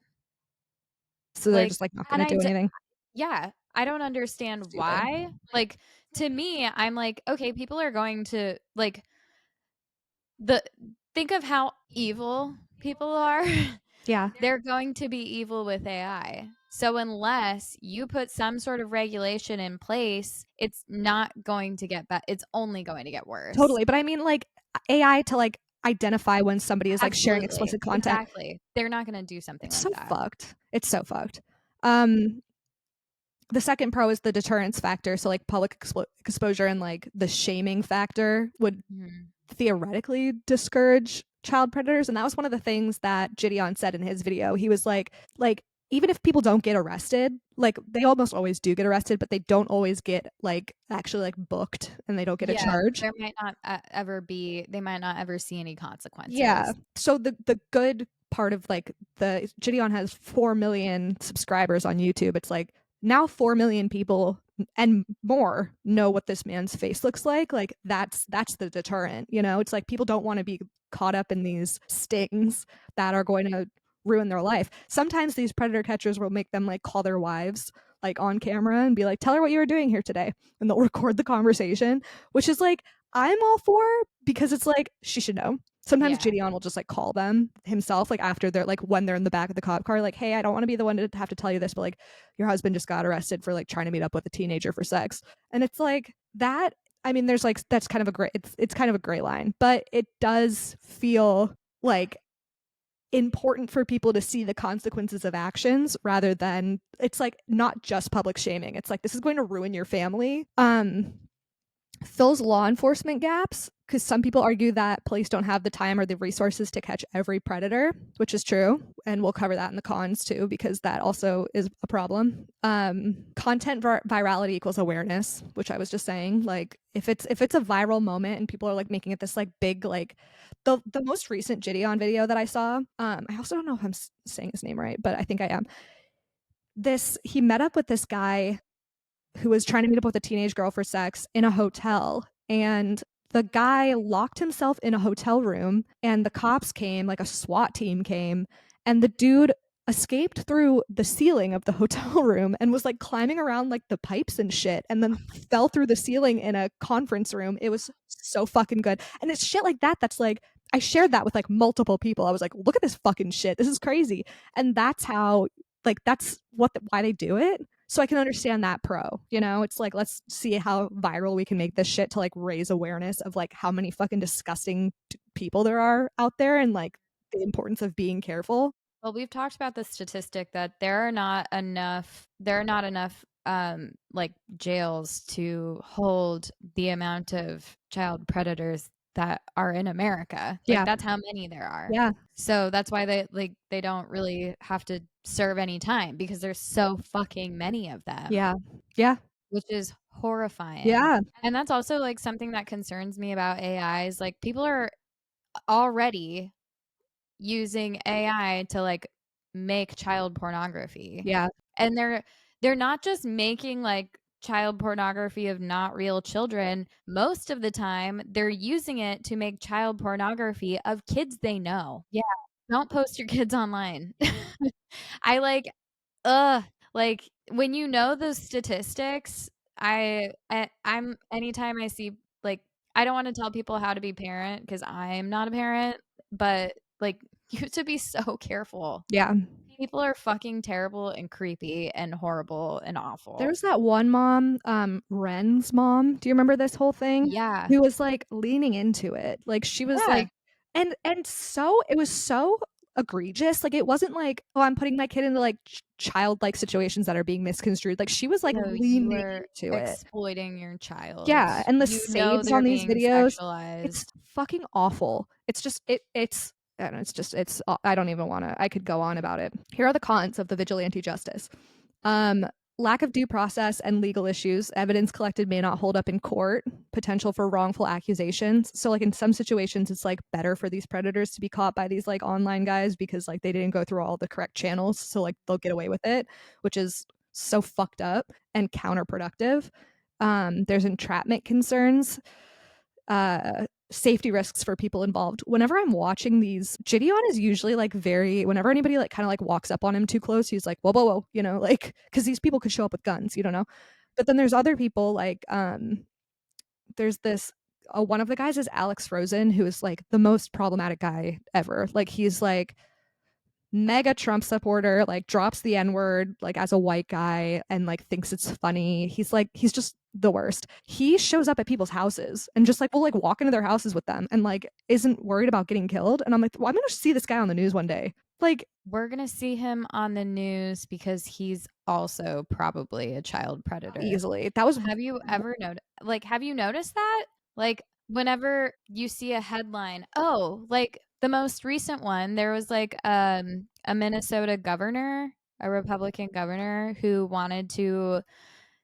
so they're Like, just like not and gonna do anything. yeah, I don't understand Stupid. why. Like, to me, I'm like, "Okay, people are going to" like, the think of how evil people are. Yeah. They're going to be evil with AI. So unless you put some sort of regulation in place, it's not going to get better. It's only going to get worse. Totally. But I mean like AI to like identify when somebody is like sharing Absolutely. explicit content. Exactly. They're not going to do something It's like so that. fucked. It's so fucked. Um the second pro is the deterrence factor. So like public exposure and like the shaming factor would Mhm. theoretically discourage child predators. And that was one of the things that Gideon said in his video. He was like even if people don't get arrested, like they almost always do get arrested, but they don't always get like actually like booked and they don't get a Yeah, charge. there might not ever be, they might not ever see any Yeah. consequences. So the good part of like the Gideon has 4 million subscribers on YouTube. It's like now 4 million people and more know what this man's face looks like. Like that's the deterrent, you know? It's like people don't want to be caught up in these stings that are going to ruin their life. Sometimes these predator catchers will make them like call their wives like on camera and be like, "Tell her what you were doing here today." And they'll record the conversation, which is like I'm all for because it's like she should know. Sometimes Yeah. Gideon will just like call them himself, like after they're like when they're in the back of the cop car, like, "Hey, I don't want to be the one to have to tell you this, but like your husband just got arrested for like trying to meet up with a teenager for sex." And it's like that. I mean, there's like that's kind of a gray. It's kind of a gray line, but it does feel like important for people to see the consequences of actions rather than it's like not just public shaming. It's like this is going to ruin your family. Fills law enforcement gaps because some people argue that police don't have the time or the resources to catch every predator, which is true. And we'll cover that in the cons too, because that also is a problem. Content virality equals awareness, which I was just saying. Like if it's a viral moment and people are like making it this like big like the most recent Gideon video that I saw. I also don't know if I'm saying his name right, but I think I am. This he met up with this guy who was trying to meet up with a teenage girl for sex in a hotel. And the guy locked himself in a hotel room, and the cops came, like a SWAT team came, and the dude escaped through the ceiling of the hotel room and was like climbing around like the pipes and shit, and then fell through the ceiling in a conference room. It was so fucking good. And it's shit like that that's like I shared that with like multiple people. I was like, look at this fucking shit. This is crazy. And that's how like that's why they do it. So I can understand that pro, you know? It's like let's see how viral we can make this shit to like raise awareness of like how many fucking disgusting people there are out there and like the importance of being careful. Well, we've talked about the statistic that there are not enough like jails to hold the amount of child predators that are in America. Like Yeah. that's how many there are. Yeah. So that's why they don't really have to serve any time because there's so fucking many of them, Yeah. Yeah. which is horrifying. Yeah. And that's also like something that concerns me about AI is like people are already using AI to, like, make child pornography. Yeah. And they're not just making, like, child pornography of not real children. Most of the time, they're using it to make child pornography of kids they know. Yeah, don't post your kids online. I, like ugh, like, when you know the statistics, I'm anytime I see like, I don't wanna tell people how to be parent because 'cause I'm not a parent, but, like, you have to be so careful. Yeah. People are fucking terrible and creepy and horrible and awful. There's that one mom, Ren's mom, do you remember this whole thing? Yeah. Who was, like, leaning into it, like, she was, Yeah. like and so it was so egregious, like, it wasn't like, "Oh, I'm putting my kid into, like, childlike situations that are being misconstrued," like, she was, like, No, you leaning are into it. exploiting your child. Yeah, and the You know saves they're on these being videos, it's sexualized. fucking awful. It's just it's I don't know, it's just it's I don't even wanna I could go on about it. Here are the cons of the vigilante justice. Um, lack of due process and legal issues. Evidence collected may not hold up in court. Potential for wrongful accusations. So, like, in some situations, it's, like, better for these predators to be caught by these, like, online guys because, like, they didn't go through all the correct channels, so, like, they'll get away with it, which is so fucked up and counterproductive. There's entrapment concerns, safety risks for people involved. Whenever I'm watching these, Gideon is usually like very, whenever anybody like kind of like walks up on him too close, he's like, whoa, whoa, whoa, you know, like, because these people could show up with guns, you don't know. But then there's other people like, there's this, one of the guys is Alex Rosen, who is like the most problematic guy ever. Like, he's like, mega Trump supporter, like drops the N word like as a white guy and like thinks it's funny. He's like he's just the worst. He shows up at people's houses and just like will like walk into their houses with them and like isn't worried about getting killed. And I'm like, well, I'm gonna see this guy on the news one day. Like We're gonna see him on the news because he's also probably a child predator. easily. That was Have you noticed that? Like, whenever you see a headline like, the most recent one, there was, like, a Minnesota governor, a Republican governor who wanted to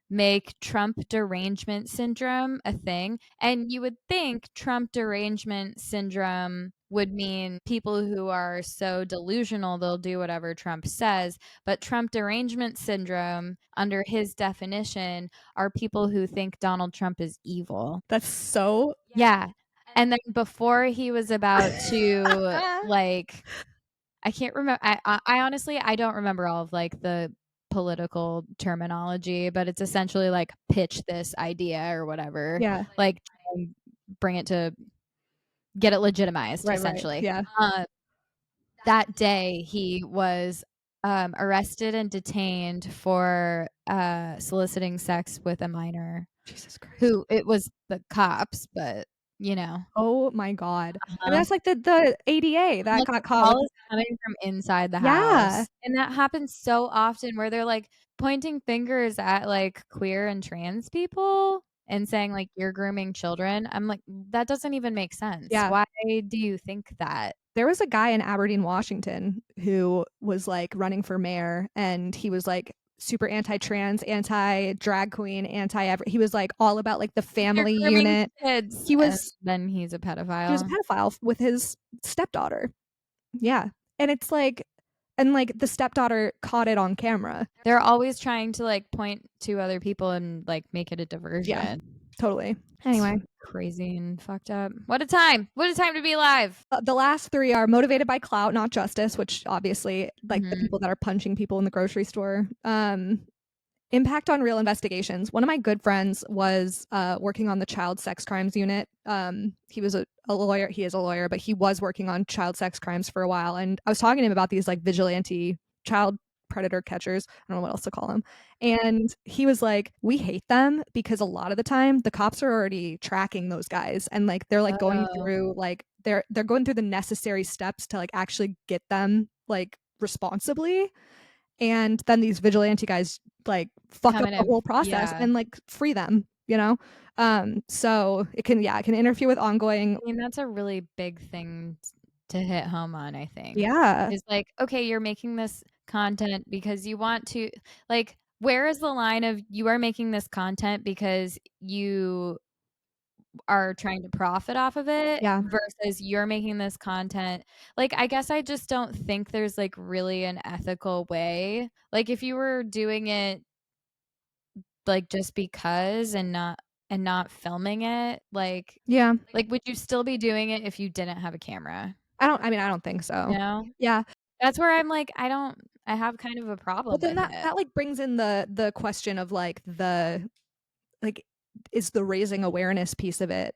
make Trump derangement syndrome a thing. And you would think Trump derangement syndrome would mean people who are so delusional they'll do whatever Trump says. But Trump derangement syndrome, under his definition, are people who think Donald Trump is evil. that's so Yeah. And then before he was about to, like, I can't remember. I honestly I don't remember all of like the political terminology, but it's essentially like pitch this idea or whatever, yeah, like try and bring it to get it legitimized right. essentially. Yeah. Uh, that day he was arrested and detained for soliciting sex with a minor Jesus Christ. who it was the cops, but you know. Oh my God. I mean, Uh, that's like the ADA that Like, got the caught with call is coming from inside the yeah. house, and that happens so often where they're, like, pointing fingers at, like, queer and trans people and saying, like, "You're grooming children." I'm like, "That doesn't even make sense. Yeah. Why do you think that?" There was a guy in Aberdeen, Washington, who was, like, running for mayor, and he was, like, super anti-trans, anti-drag queen, anti-every he was, like, all about, like, the "You're family grooming unit. kids," He and was then he's a he was a pedophile. pedophile with his stepdaughter. Yeah, and it's, like and, like, the stepdaughter caught it on camera. They're always trying to, like, point to other people and, like, make it a Yeah, diversion. totally. It's Anyway, crazy and fucked up. What a time! What a time to be alive! the last 3 are motivated by clout, not justice, which obviously, like, the Mhm. people that are punching people in the grocery store. Impact on real investigations. One of my good friends was working on the child sex crimes unit. He was a lawyer. He is a lawyer, but he was working on child sex crimes for a while. And I was talking to him about these like vigilante child predator catchers. I don't know what else to call them. And he was like, we hate them because a lot of the time the cops are already tracking those guys and like they're like going Oh, through like they're going through the necessary steps to like actually get them like responsibly and then these vigilante guys like fuck come up in the and whole process yeah. and like free them, you know. So it can interfere with ongoing. I mean, that's a really big thing to hit home on, I think. Yeah, Is like, okay, you're making this content because you want to like, where is the line of you are making this content because you are trying to profit off of it Yeah. versus you're making this content. Like, I guess I just don't think there's, like, really an ethical way. Like, if you were doing it, like, just because and not filming it, Yeah. would you still be doing it if you didn't have a camera? I don't think so. No? Yeah. That's where I'm like, I have kind of a But problem then with it. that, like, brings in the question of, like, is the raising awareness piece of it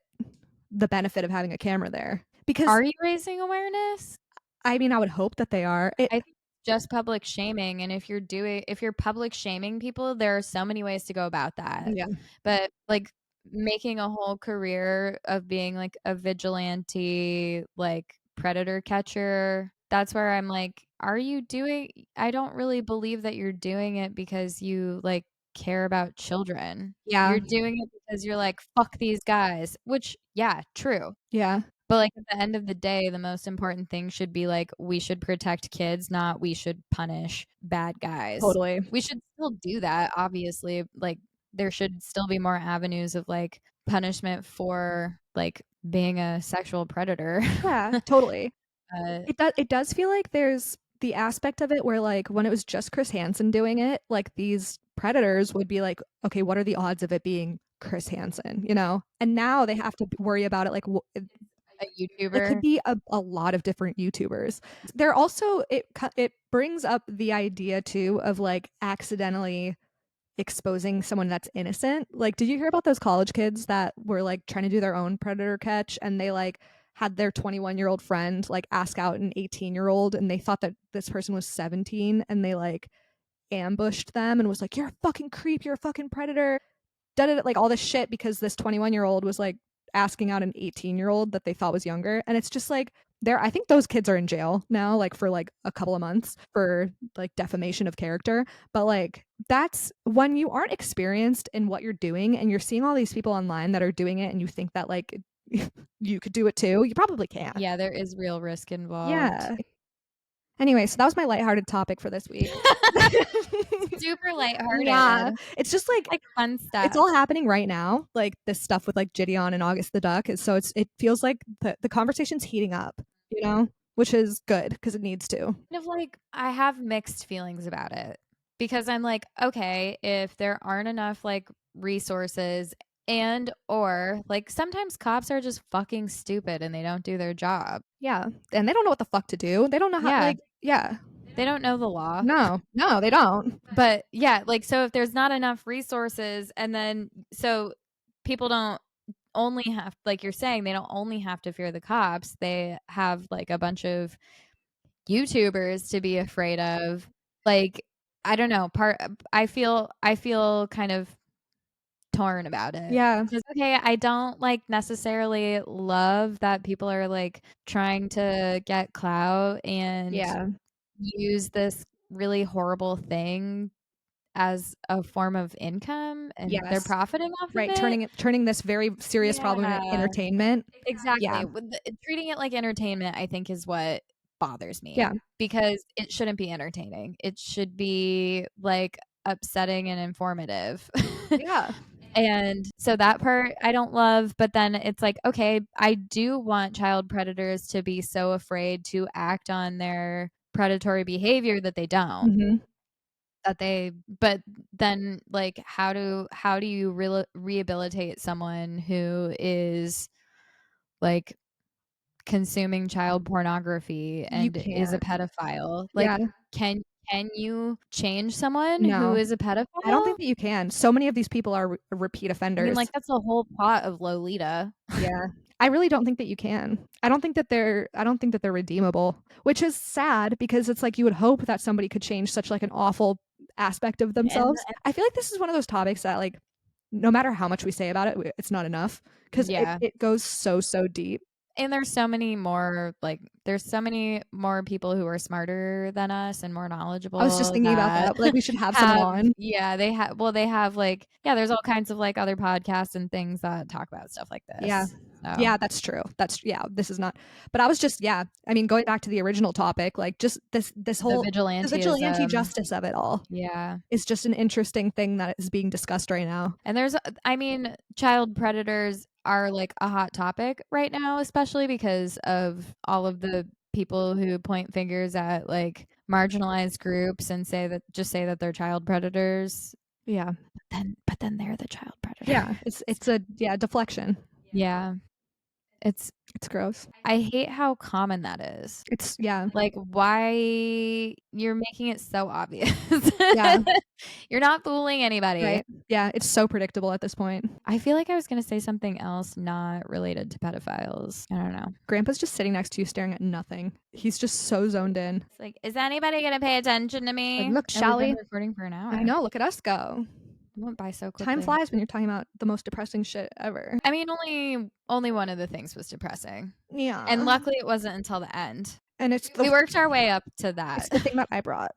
the benefit of having a camera there? Because, Are you raising awareness? I mean, I would hope that they are. I think it's just public shaming, and if you're public shaming people, there are so many ways to go about that. Yeah. But, like, making a whole career of being, like, a vigilante, like, predator catcher, that's where I'm like, "Are you doing I don't really believe that you're doing it because you, like, care about children. Yeah. You're doing it because you're like, 'Fuck these guys,'" which, yeah, true. Yeah. But, like, at the end of the day, the most important thing should be, like, we should protect kids, not we should punish bad guys. Totally. We should still do that, obviously, like, there should still be more avenues of, like, punishment for, like, being a sexual predator. Yeah, totally. But It does feel like there's the aspect of it where, like, when it was just Chris Hansen doing it, like, these predators would be like, "Okay, what are the odds of it being Chris Hansen?" You know? And now they have to worry about it, like, a it could YouTuber. be a lot of different YouTubers. They're also it brings up the idea too of, like, accidentally exposing someone that's innocent. Like, did you hear about those college kids that were, like, trying to do their own predator catch, and they, like, had their 21-year-old friend, like, ask out an 18-year-old, and they thought that this person was 17, and they, like, ambushed them and was like, "You're a fucking creep, you're a fucking predator." Did it like all this shit because this 21-year-old was, like, asking out an 18-year-old that they thought was younger. And it's just like, I think those kids are in jail now, like, for, like, a couple of months for, like, defamation of character. But, like, that's when you aren't experienced in what you're doing and you're seeing all these people online that are doing it and you think that, like, you could do it too. You probably can't. Yeah, there is real risk involved. Yeah. Anyway, so that was my lighthearted topic for this week. Super Yeah. lighthearted. It's just like Like, fun it's stuff. all happening right now, like this stuff with, like, Gideon and August the Duck, is so it feels like the conversation's heating up, you know, which is good because it needs to. Kind of like I have mixed feelings about it because I'm like, okay, if there aren't enough like resources and or like sometimes cops are just fucking stupid and they don't do their job. Yeah, and they don't know what the fuck to do. They don't know how, Yeah, like, yeah. they don't know the law. No, no, they don't. But yeah, like so if there's not enough resources and then so people don't only have like you're saying they don't only have to fear the cops, they have like a bunch of YouTubers to be afraid of. Like, I don't know, I feel kind of torn about it. Yeah, 'Cause, okay, I don't, like, necessarily love that people are, like, trying to get clout and yeah, use this really horrible thing as a form of income, and they're yes. profiting off of Right, it. turning this very serious problem into Yeah. entertainment. Yeah, Exactly. With treating it like entertainment, I think, is what bothers yeah, me because it shouldn't be entertaining. It should be, like, upsetting and informative. yeah, And so that part I don't love, but then it's like, okay, I do want child predators to be so afraid to act on their predatory behavior that they don't. mhm. That they but then, like, how do you rehabilitate someone who is, like, consuming child pornography You and is a can't. pedophile? Yeah, Like, can you change someone who no. is a I don't think pedophile? that you can. So many of these people are repeat I mean, offenders. like, that's the whole plot of Lolita. Yeah. I really don't think that you can. I don't think that they're redeemable, which is sad because it's like you would hope that somebody could change such, like, an awful aspect of And themselves. I feel like this is one of those topics that, like, no matter how much we say about it, it's not enough because yeah. it goes so, so deep. And there's so many more, like there's so many more people who are smarter than us and more I was just knowledgeable thinking about that that, like, we should have someone have on. yeah, they have well, they have, like yeah, there's all kinds of, like, other podcasts and things that talk about stuff like Yeah. this. So, Yeah, that's true. This is not, but I was just, yeah, I mean, going back to the original topic, like, just this the whole the vigilante vigilantism, justice of it all yeah. is just an interesting thing that is being discussed right now. And there's I mean, child predators are like a hot topic right now, especially because of all of the people who point fingers at like marginalized groups and say that they're child predators. Yeah. But then they're the child predators. Yeah. It's a deflection. Yeah. It's gross. I hate how common that is. It's Like, why you're making it so obvious. Yeah. You're not fooling anybody. Right. Yeah, it's so predictable at this point. I feel like I was gonna say something else not related to pedophiles. I don't know. Grandpa's just sitting next to you staring at nothing. He's just so zoned in. It's like, is anybody gonna pay attention to me? Like, look, And shall we've we? been recording for an hour. I know, look at us go. It went by so quickly. Time flies when you're talking about the most depressing shit ever. I mean, only one of the things was depressing. Yeah. And luckily it wasn't until the end. And it's We worked our way up to that. It's the thing that I brought.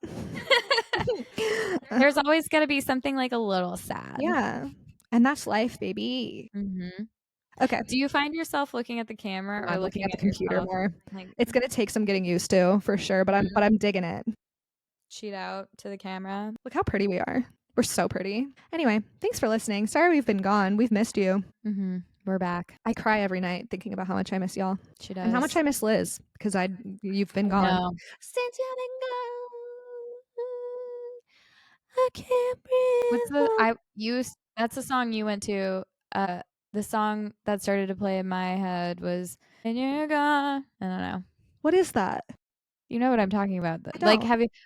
There's always gotta be something like a little sad. Yeah. And that's life, baby. Mm-hmm. Okay. Do you find yourself looking at the camera or looking at the computer yourself? more? Like, it's gonna take some getting used to for sure, but I'm digging it. Cheat out to the camera. Look how pretty we are. We're so pretty. Anyway, thanks for listening. Sorry we've been gone. We've missed you. Mm-hmm. We're back. I cry every night thinking about how much I miss y'all. She does. And how much I miss Liz because you've been gone. No. Since you've been gone, I can't breathe. That's the song you went to. The song that started to play in my head was "When You're Gone." I don't know. What is that? You know what I'm talking about? Like,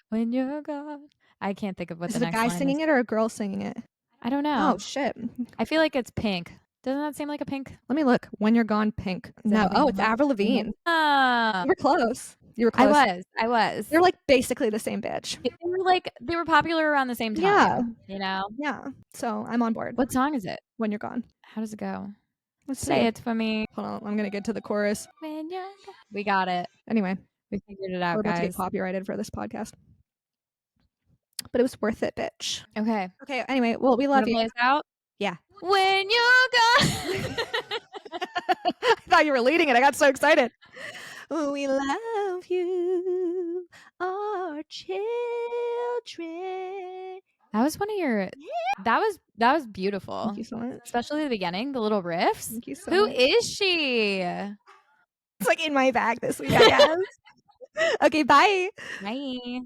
when you're gone. I can't think of what is the it next a guy line singing is. it or a girl singing it? I don't know. Oh shit. I feel like it's Pink. Doesn't that seem like a Pink? Let me look. When You're Gone, Pink. No. Oh, it's Avril Lavigne. You were close. I was. They're like basically the same bitch. They were popular around the same time. Yeah. You know? Yeah. So I'm on board. What song is it? When You're Gone. How does it go? Let's Say see. it for me. Hold on. I'm going to get to the chorus. When you're gone. We got it. Anyway. We figured it out, We're about guys. to get copyrighted for this podcast. But it was worth it, bitch. Okay. Anyway, well, we love you. Play us out? Yeah. When you're gone. I thought you were leading it. I got so excited. We love you, our children. That was one of your. That was beautiful. Thank you so much. Especially the beginning, the little riffs. Thank you so Who much. is she? It's like in my bag this week, I guess. Okay, bye. Bye.